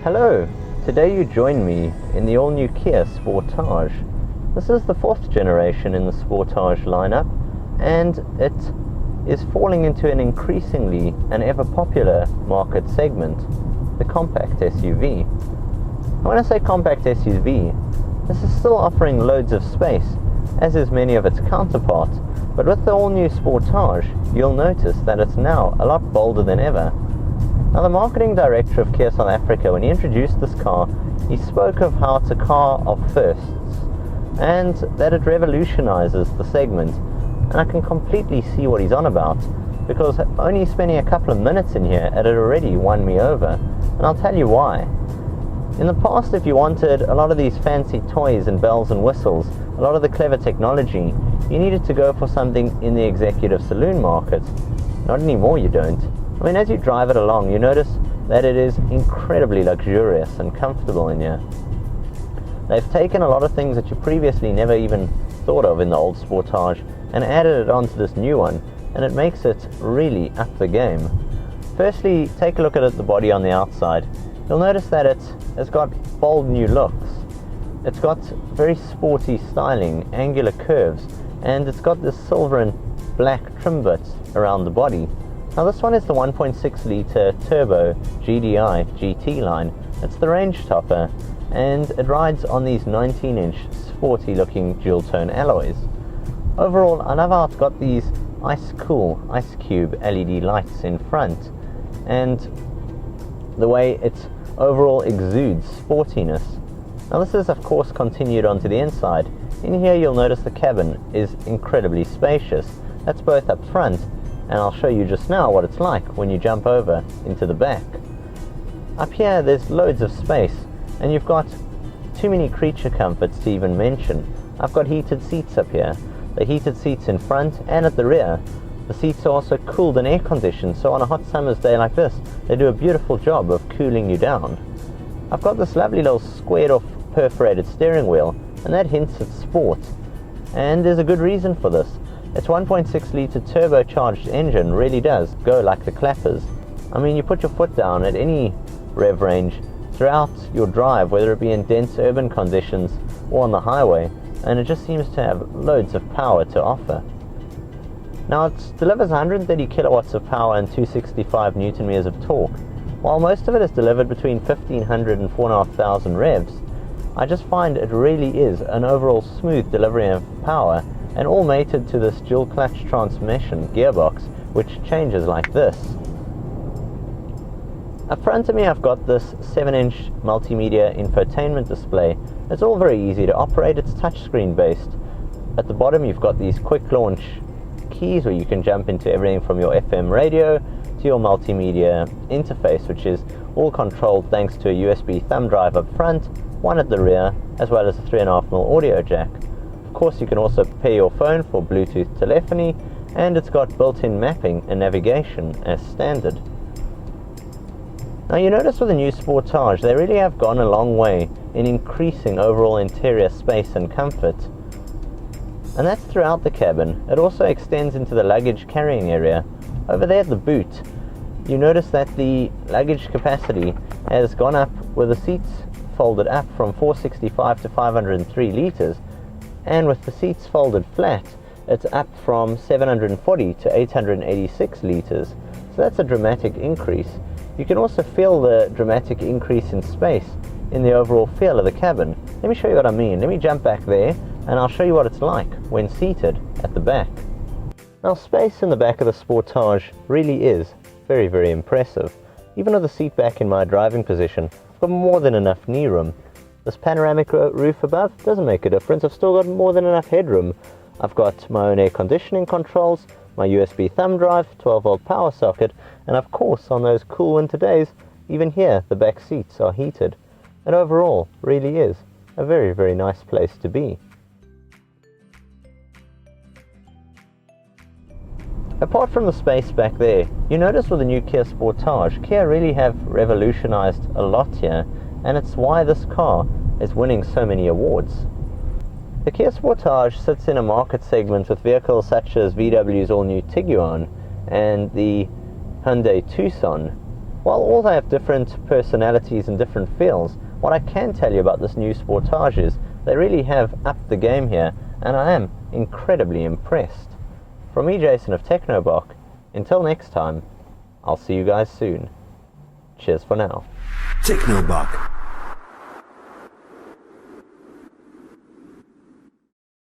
Hello, today you join me in the all-new Kia Sportage. This is the 4th generation in the Sportage lineup, and it is falling into an increasingly and ever popular market segment, the compact SUV. And when I say compact SUV, this is still offering loads of space, as is many of its counterparts, but with the all-new Sportage, you'll notice that it's now a lot bolder than ever. Now, the marketing director of Kia South Africa, when he introduced this car, he spoke of how it's a car of firsts and that it revolutionizes the segment. And I can completely see what he's on about, because only spending a couple of minutes in here, it had already won me over. And I'll tell you why. In the past, if you wanted a lot of these fancy toys and bells and whistles, a lot of the clever technology, you needed to go for something in the executive saloon market. Not anymore, you don't. I mean, as you drive it along, you notice that it is incredibly luxurious and comfortable in here. They've taken a lot of things that you previously never even thought of in the old Sportage and added it onto this new one, and it makes it really up the game. Firstly, take a look at the body on the outside. You'll notice that it has got bold new looks. It's got very sporty styling, angular curves, and it's got this silver and black trim bits around the body. Now, this one is the 1.6 litre turbo GDI GT line. It's the range topper, and it rides on these 19-inch sporty looking dual tone alloys. Overall, I love how it's got these ice cube LED lights in front, and the way it overall exudes sportiness. Now, this is of course continued onto the inside. In here you'll notice the cabin is incredibly spacious. That's both up front, and I'll show you just now what it's like when you jump over into the back. Up here there's loads of space, and you've got too many creature comforts to even mention. I've got heated seats up here. The heated seats in front and at the rear. The seats are also cooled and air conditioned, so on a hot summer's day like this, they do a beautiful job of cooling you down. I've got this lovely little squared off perforated steering wheel, and that hints at sport. And there's a good reason for this. Its 1.6 litre turbocharged engine really does go like the clappers. I mean, you put your foot down at any rev range throughout your drive, whether it be in dense urban conditions or on the highway, and it just seems to have loads of power to offer. Now, it delivers 130 kilowatts of power and 265 newton meters of torque. While most of it is delivered between 1500 and 4500 revs, I just find it really is an overall smooth delivery of power, and all mated to this dual clutch transmission gearbox, which changes like this. Up front of me I've got this 7-inch multimedia infotainment display. It's all very easy to operate, it's touchscreen based. At the bottom you've got these quick launch keys where you can jump into everything from your FM radio to your multimedia interface, which is all controlled thanks to a USB thumb drive up front, one at the rear, as well as a 3.5mm audio jack. Of course, you can also pair your phone for Bluetooth telephony, and it's got built-in mapping and navigation as standard. Now, you notice with the new Sportage, they really have gone a long way in increasing overall interior space and comfort. And that's throughout the cabin. It also extends into the luggage carrying area. Over there at the boot, you notice that the luggage capacity has gone up with the seats folded up from 465 to 503 litres, and with the seats folded flat, it's up from 740 to 886 litres. So that's a dramatic increase. You can also feel the dramatic increase in space in the overall feel of the cabin. Let me show you what I mean. Let me jump back there, and I'll show you what it's like when seated at the back. Now, space in the back of the Sportage really is very, very impressive. Even with the seat back in my driving position, I've got more than enough knee room. This panoramic roof above doesn't make a difference. I've still got more than enough headroom. I've got my own air conditioning controls, my USB thumb drive, 12-volt power socket, and of course, on those cool winter days, even here, the back seats are heated. And overall, really is a very, very nice place to be. Apart from the space back there, you notice with the new Kia Sportage, Kia really have revolutionized a lot here, and it's why this car is winning so many awards. The Kia Sportage sits in a market segment with vehicles such as VW's all-new Tiguan and the Hyundai Tucson, while all they have different personalities and different feels, what I can tell you about this new Sportage is they really have upped the game here, and I am incredibly impressed. From me, Jason of TechnoBok, until next time, I'll see you guys soon. Cheers for now. TechnoBok.